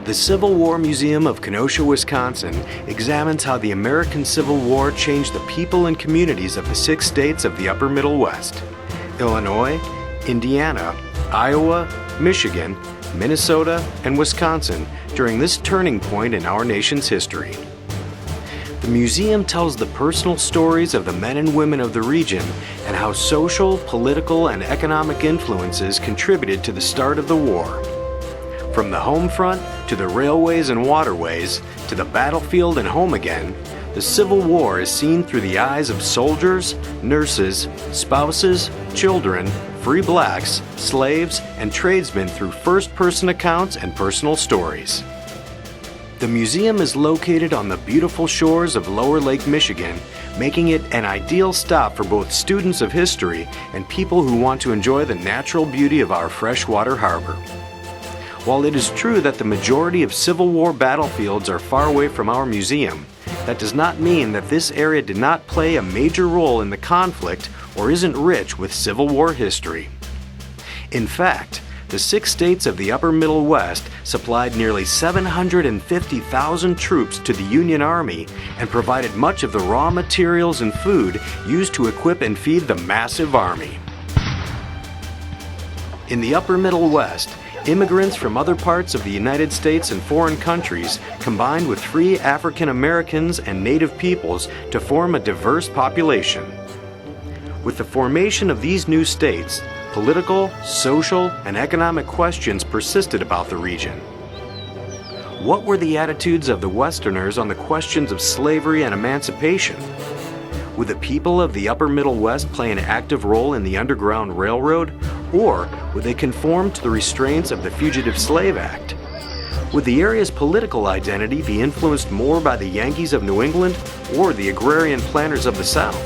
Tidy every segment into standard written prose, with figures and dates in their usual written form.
The Civil War Museum of Kenosha, Wisconsin examines how the American Civil War changed the people and communities of the 6 states of the Upper Middle West: Illinois, Indiana, Iowa, Michigan, Minnesota, and Wisconsin during this turning point in our nation's history. The museum tells the personal stories of the men and women of the region and how social, political, and economic influences contributed to the start of the war. From the home front to the railways and waterways to the battlefield and home again, the Civil War is seen through the eyes of soldiers, nurses, spouses, children, free blacks, slaves, and tradesmen through first-person accounts and personal stories. The museum is located on the beautiful shores of Lower Lake Michigan, making it an ideal stop for both students of history and people who want to enjoy the natural beauty of our freshwater harbor. While it is true that the majority of Civil War battlefields are far away from our museum, that does not mean that this area did not play a major role in the conflict or isn't rich with Civil War history. In fact, the 6 states of the Upper Middle West supplied nearly 750,000 troops to the Union Army and provided much of the raw materials and food used to equip and feed the massive army. In the Upper Middle West, immigrants from other parts of the United States and foreign countries combined with free African Americans and Native peoples to form a diverse population. With the formation of these new states, political, social, and economic questions persisted about the region. What were the attitudes of the Westerners on the questions of slavery and emancipation? Would the people of the Upper Middle West play an active role in the Underground Railroad, or would they conform to the restraints of the Fugitive Slave Act? Would the area's political identity be influenced more by the Yankees of New England or the agrarian planters of the South?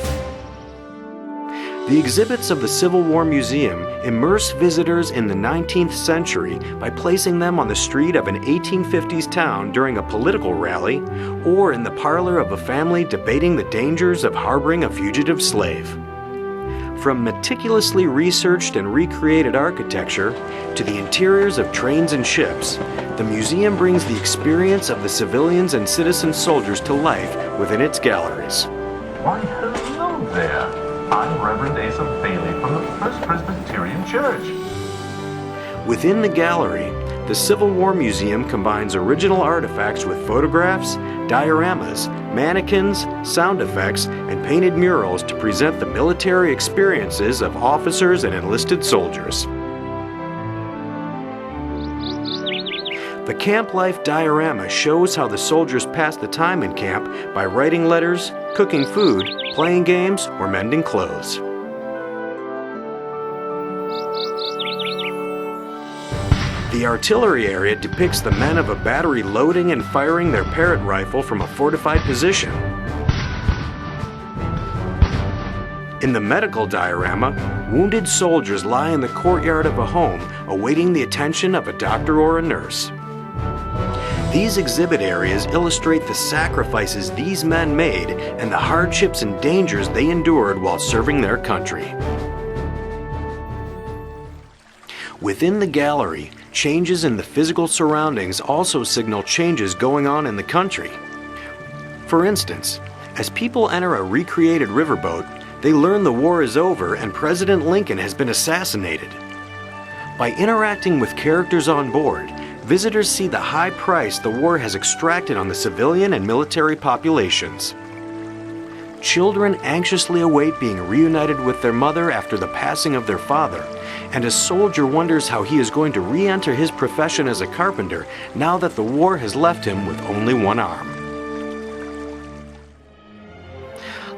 The exhibits of the Civil War Museum immerse visitors in the 19th century by placing them on the street of an 1850s town during a political rally, or in the parlor of a family debating the dangers of harboring a fugitive slave. From meticulously researched and recreated architecture to the interiors of trains and ships, the museum brings the experience of the civilians and citizen soldiers to life within its galleries. Why, hello there. I'm Reverend Asa Bailey from the First Presbyterian Church. Within the gallery, the Civil War Museum combines original artifacts with photographs, dioramas, mannequins, sound effects, and painted murals to present the military experiences of officers and enlisted soldiers. The Camp Life diorama shows how the soldiers passed the time in camp by writing letters, cooking food, playing games, or mending clothes. The artillery area depicts the men of a battery loading and firing their Parrott rifle from a fortified position. In the medical diorama, wounded soldiers lie in the courtyard of a home awaiting the attention of a doctor or a nurse. These exhibit areas illustrate the sacrifices these men made and the hardships and dangers they endured while serving their country. Within the gallery, changes in the physical surroundings also signal changes going on in the country. For instance, as people enter a recreated riverboat, they learn the war is over and President Lincoln has been assassinated. By interacting with characters on board, visitors see the high price the war has extracted on the civilian and military populations. Children anxiously await being reunited with their mother after the passing of their father, and a soldier wonders how he is going to re-enter his profession as a carpenter now that the war has left him with only one arm.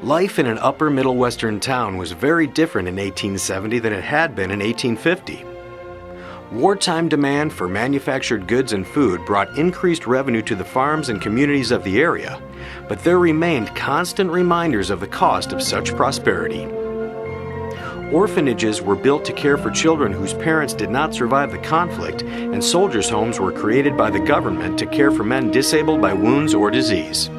Life in an upper Middle Western town was very different in 1870 than it had been in 1850. Wartime demand for manufactured goods and food brought increased revenue to the farms and communities of the area, but there remained constant reminders of the cost of such prosperity. Orphanages were built to care for children whose parents did not survive the conflict, and soldiers' homes were created by the government to care for men disabled by wounds or disease.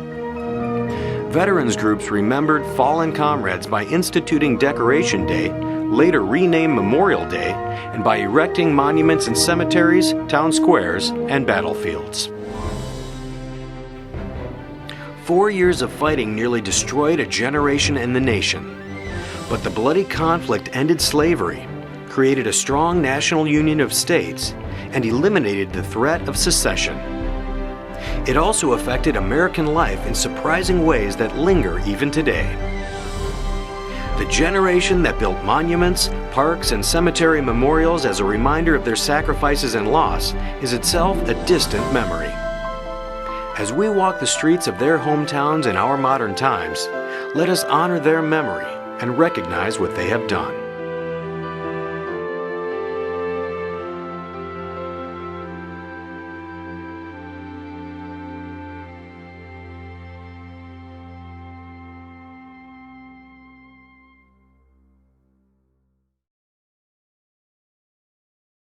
Veterans groups remembered fallen comrades by instituting Decoration Day, later renamed Memorial Day, and by erecting monuments in cemeteries, town squares, and battlefields. 4 years of fighting nearly destroyed a generation and the nation. But the bloody conflict ended slavery, created a strong national union of states, and eliminated the threat of secession. It also affected American life in surprising ways that linger even today. The generation that built monuments, parks, and cemetery memorials as a reminder of their sacrifices and loss is itself a distant memory. As we walk the streets of their hometowns in our modern times, let us honor their memory and recognize what they have done.